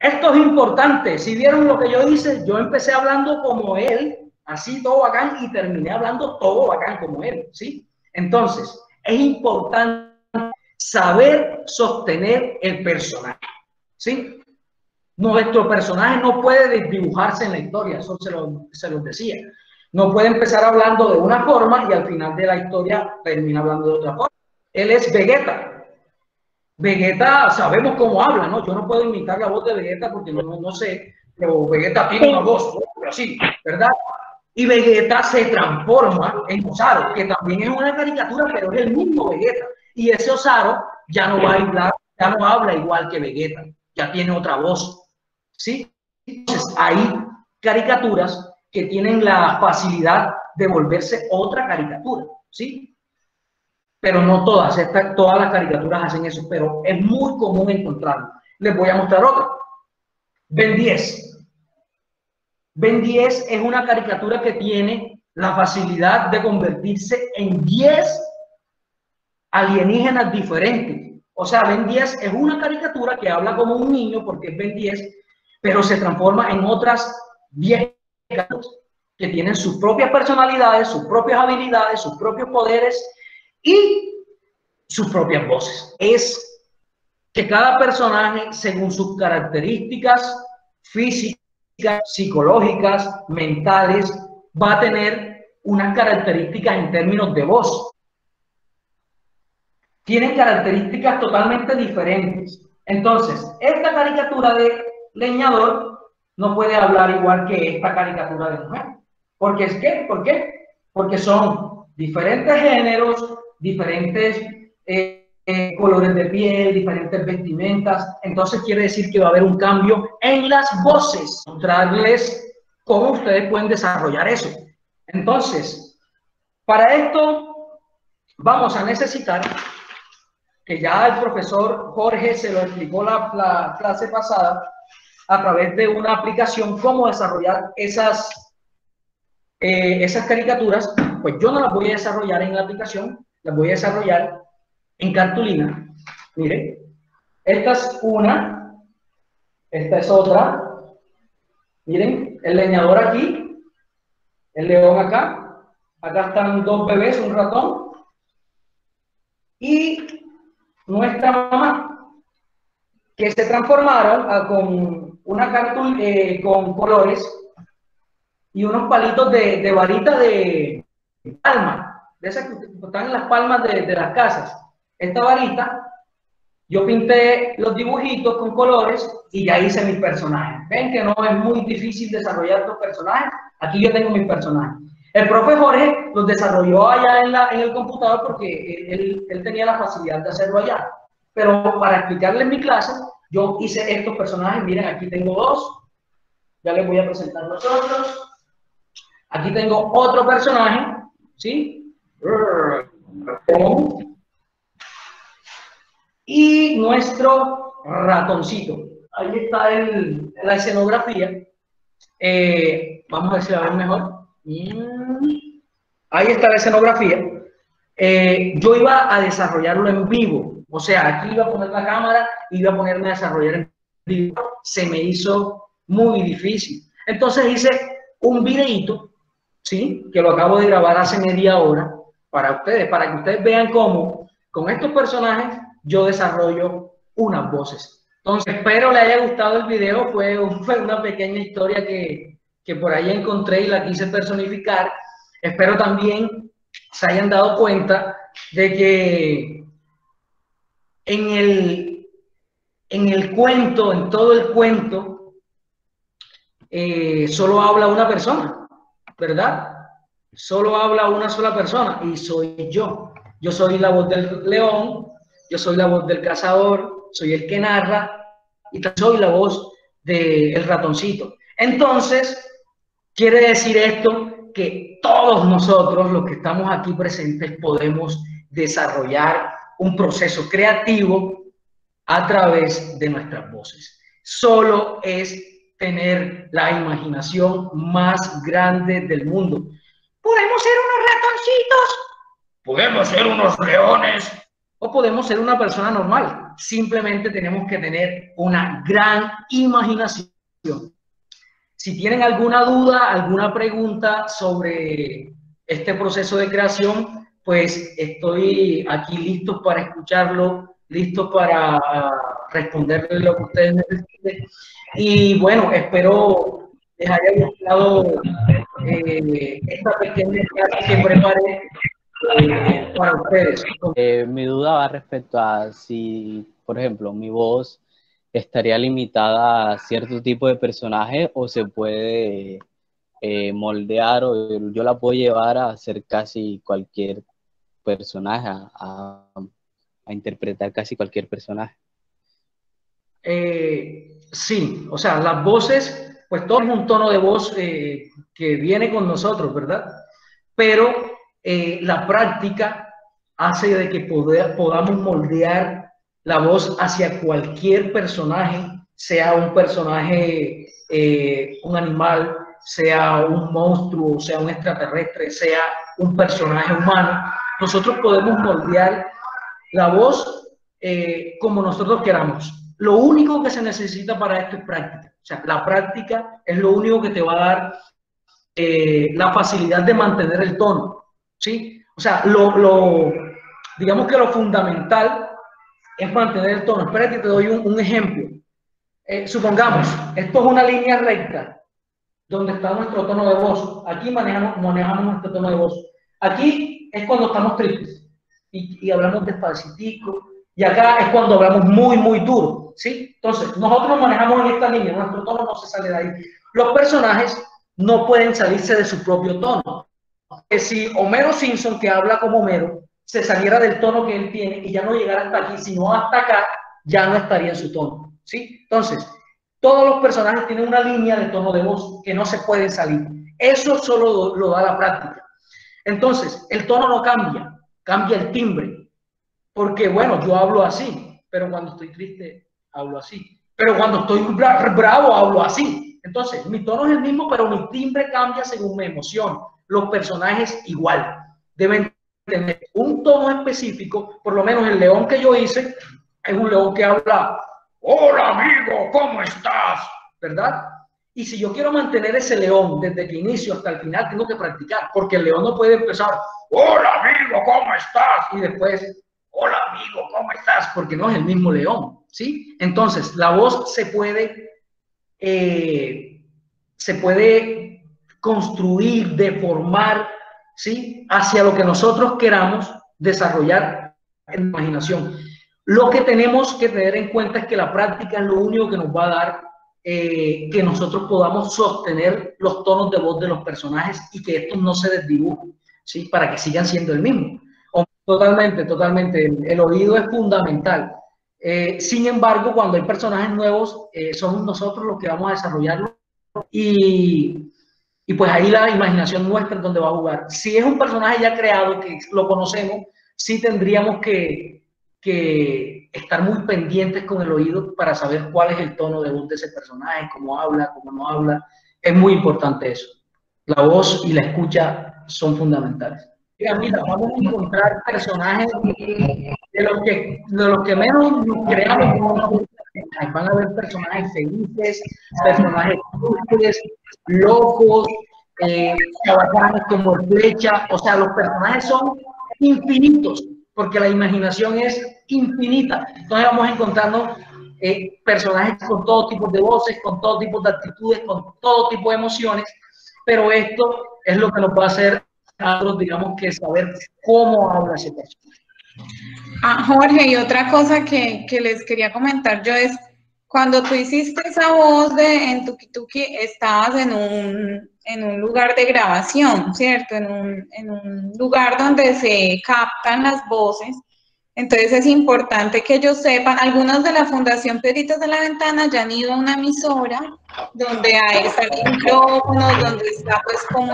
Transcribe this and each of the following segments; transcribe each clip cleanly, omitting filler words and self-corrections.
Esto es importante. Si vieron lo que yo hice, yo empecé hablando como él, así todo bacán, y terminé hablando todo bacán como él, ¿sí? Entonces, es importante saber sostener el personaje, ¿sí? Nuestro personaje no puede desdibujarse en la historia, eso se los decía. No puede empezar hablando de una forma y al final de la historia termina hablando de otra forma. Él es Vegeta. Vegeta, sabemos cómo habla, ¿no? Yo no puedo imitar la voz de Vegeta porque no sé, pero Vegeta tiene una voz así, ¿verdad? Y Vegeta se transforma en Osaru, que también es una caricatura, pero es el mismo Vegeta. Y ese Osaru ya no va a hablar, ya no habla igual que Vegeta, ya tiene otra voz, ¿sí? Entonces, hay caricaturas que tienen la facilidad de volverse otra caricatura, ¿sí? Pero no todas, todas las caricaturas hacen eso, pero es muy común encontrarlo. Les voy a mostrar otra. Ben 10. Ben 10 es una caricatura que tiene la facilidad de convertirse en 10 alienígenas diferentes. O sea, Ben 10 es una caricatura que habla como un niño porque es Ben 10, pero se transforma en otras 10 caricaturas que tienen sus propias personalidades, sus propias habilidades, sus propios poderes y sus propias voces. Es que cada personaje, según sus características físicas, psicológicas, mentales, va a tener unas características en términos de voz. Tienen características totalmente diferentes. Entonces, esta caricatura de leñador no puede hablar igual que esta caricatura de mujer. ¿Por qué? Porque son diferentes géneros, diferentes colores de piel, diferentes vestimentas. Entonces quiere decir que va a haber un cambio en las voces. Mostrarles cómo ustedes pueden desarrollar eso. Entonces, para esto vamos a necesitar, que ya el profesor Jorge se lo explicó la clase pasada, a través de una aplicación, cómo desarrollar esas caricaturas. Pues yo no las voy a desarrollar en la aplicación, las voy a desarrollar en cartulina. Miren, esta es una, esta es otra. Miren, el leñador aquí, el león acá, acá están dos bebés, un ratón, y nuestra mamá, que se transformaron con una cartulina con colores y unos palitos de varita de palma, de esas que están en las palmas de las casas. Esta varita, yo pinté los dibujitos con colores y ya hice mis personajes. Ven que no es muy difícil desarrollar los personajes. Aquí yo tengo mis personajes. El profe Jorge los desarrolló allá en el computador porque él tenía la facilidad de hacerlo allá. Pero para explicarles mi clase, yo hice estos personajes. Miren, aquí tengo dos. Ya les voy a presentar los otros. Aquí tengo otro personaje, ¿sí? Y nuestro ratoncito. Ahí está la escenografía. Vamos a ver si la ven mejor. Ahí está la escenografía. Yo iba a desarrollarlo en vivo. O sea, aquí iba a poner la cámara y iba a ponerme a desarrollar en vivo. Se me hizo muy difícil. Entonces hice un videíto, ¿sí? Que lo acabo de grabar hace media hora para ustedes, para que ustedes vean cómo con estos personajes yo desarrollo unas voces. Entonces, espero les haya gustado el video. Fue una pequeña historia que por ahí encontré y la quise personificar. Espero también se hayan dado cuenta de que en el cuento, en todo el cuento, solo habla una persona, ¿verdad? Solo habla una sola persona y soy yo. Yo soy la voz del león, yo soy la voz del cazador, soy el que narra y soy la voz del ratoncito. Entonces, quiere decir esto que todos nosotros, los que estamos aquí presentes, podemos desarrollar un proceso creativo a través de nuestras voces. Solo es tener la imaginación más grande del mundo. ¿Podemos ser unos ratoncitos? ¿Podemos ser unos leones? o podemos ser una persona normal. Simplemente tenemos que tener una gran imaginación. Si tienen alguna duda, alguna pregunta sobre este proceso de creación, pues estoy aquí listo para escucharlo, listo para responderle lo que ustedes necesiten. Y bueno, espero les haya gustado esta pequeña clase que preparé para ustedes. Mi duda va respecto a si, por ejemplo, mi voz estaría limitada a cierto tipo de personaje o se puede moldear o yo la puedo llevar a hacer casi cualquier personaje, a interpretar casi cualquier personaje. Sí, o sea, las voces, pues todo es un tono de voz que viene con nosotros, ¿verdad? Pero la práctica hace de que podamos moldear la voz hacia cualquier personaje, sea un personaje, un animal, sea un monstruo, sea un extraterrestre, sea un personaje humano. Nosotros podemos moldear la voz como nosotros queramos. Lo único que se necesita para esto es práctica. O sea, la práctica es lo único que te va a dar la facilidad de mantener el tono, ¿sí? O sea, digamos que lo fundamental es mantener el tono. Espérate, te doy un ejemplo. Supongamos, esto es una línea recta donde está nuestro tono de voz. Aquí manejamos nuestro tono de voz. Aquí es cuando estamos tristes y hablamos despacitico. Y acá es cuando hablamos muy duro, ¿sí? Entonces, nosotros manejamos en esta línea, nuestro tono no se sale de ahí. Los personajes no pueden salirse de su propio tono. Que si Homero Simpson, que habla como Homero, se saliera del tono que él tiene y ya no llegara hasta aquí, sino hasta acá, ya no estaría en su tono, ¿sí? Entonces, todos los personajes tienen una línea de tono de voz que no se pueden salir. Eso solo lo da la práctica. Entonces, el tono no cambia, cambia el timbre. Porque, bueno, yo hablo así, pero cuando estoy triste, hablo así. Pero cuando estoy bravo, hablo así. Entonces, mi tono es el mismo, pero mi timbre cambia según mi emoción. Los personajes igual. Deben tener un tono específico. Por lo menos el león que yo hice es un león que habla: hola amigo, ¿cómo estás? ¿Verdad? Y si yo quiero mantener ese león desde que inicio hasta el final, tengo que practicar, porque el león no puede empezar: hola amigo, ¿cómo estás? Y después: hola amigo, ¿cómo estás? Porque no es el mismo león, ¿sí? Entonces, la voz se puede construir, deformar, ¿sí? Hacia lo que nosotros queramos desarrollar en la imaginación. Lo que tenemos que tener en cuenta es que la práctica es lo único que nos va a dar que nosotros podamos sostener los tonos de voz de los personajes y que estos no se desdibujen, ¿sí? Para que sigan siendo el mismo. Totalmente, totalmente. El oído es fundamental. Sin embargo, cuando hay personajes nuevos, somos nosotros los que vamos a desarrollarlo y, y pues ahí la imaginación nuestra es donde va a jugar. Si es un personaje ya creado, que lo conocemos, sí tendríamos que estar muy pendientes con el oído para saber cuál es el tono de voz de ese personaje, cómo habla, cómo no habla. Es muy importante eso. La voz y la escucha son fundamentales. Mira, vamos a encontrar personajes de los que menos nos creamos. Van a haber personajes felices, personajes tristes, locos, chabacanes como el Flecha. O sea, los personajes son infinitos, porque la imaginación es infinita. Entonces vamos encontrando personajes con todo tipo de voces, con todo tipo de actitudes, con todo tipo de emociones, pero esto es lo que nos va a hacer a nosotros, digamos, que saber cómo habla ese personaje. Jorge, y otra cosa que les quería comentar yo es, cuando tú hiciste esa voz en Tuki Tuki, estabas en un lugar de grabación, ¿cierto? En un lugar donde se captan las voces. Entonces es importante que ellos sepan, algunos de la Fundación Piedritas de la Ventana ya han ido a una emisora donde hay micrófonos, donde está pues como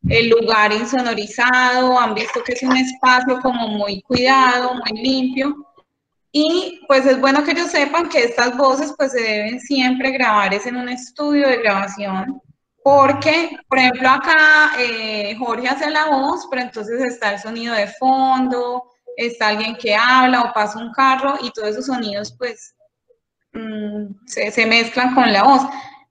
el lugar insonorizado, han visto que es un espacio como muy cuidado, muy limpio. Y pues es bueno que ellos sepan que estas voces pues se deben siempre grabar es en un estudio de grabación, porque, por ejemplo, acá Jorge hace la voz, pero entonces está el sonido de fondo, está alguien que habla o pasa un carro y todos esos sonidos pues se mezclan con la voz.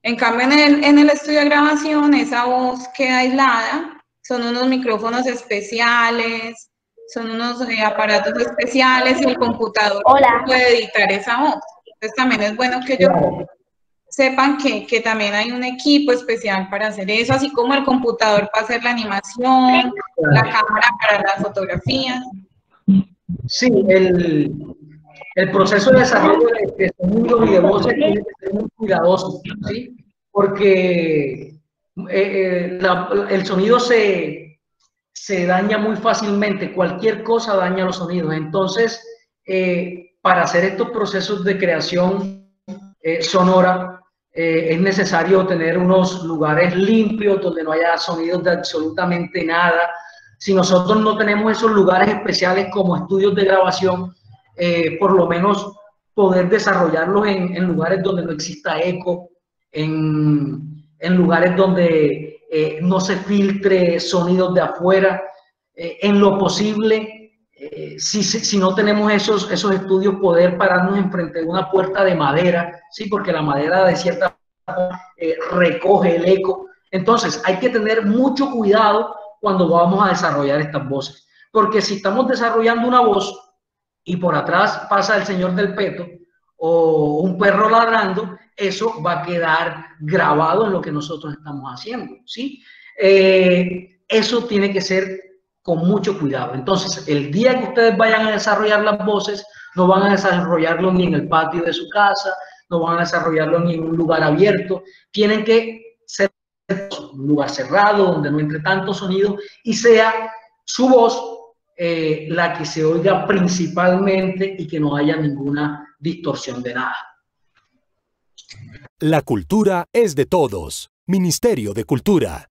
En cambio, en el estudio de grabación, esa voz queda aislada, son unos micrófonos especiales, son unos aparatos especiales y el computador puede editar esa voz. Entonces también es bueno que ellos sepan que también hay un equipo especial para hacer eso, así como el computador para hacer la animación, la cámara para las fotografías. Sí, el proceso de desarrollo de sonidos y de voces tiene que ser muy cuidadoso, ¿sí? Porque el sonido se daña muy fácilmente, cualquier cosa daña los sonidos. Entonces, para hacer estos procesos de creación sonora, es necesario tener unos lugares limpios donde no haya sonidos de absolutamente nada. Si nosotros no tenemos esos lugares especiales como estudios de grabación, por lo menos poder desarrollarlos en lugares donde no exista eco, en lugares donde no se filtre sonidos de afuera, en lo posible, si no tenemos esos estudios, poder pararnos enfrente de una puerta de madera, ¿sí? Porque la madera de cierta forma recoge el eco. Entonces hay que tener mucho cuidado cuando vamos a desarrollar estas voces, porque si estamos desarrollando una voz y por atrás pasa el señor del peto o un perro ladrando, eso va a quedar grabado en lo que nosotros estamos haciendo, ¿sí? Eso tiene que ser con mucho cuidado. Entonces, el día que ustedes vayan a desarrollar las voces, no van a desarrollarlo ni en el patio de su casa, no van a desarrollarlo ni en un lugar abierto, tienen que ser un lugar cerrado, donde no entre tanto sonido y sea su voz la que se oiga principalmente y que no haya ninguna distorsión de nada. La cultura es de todos. Ministerio de Cultura.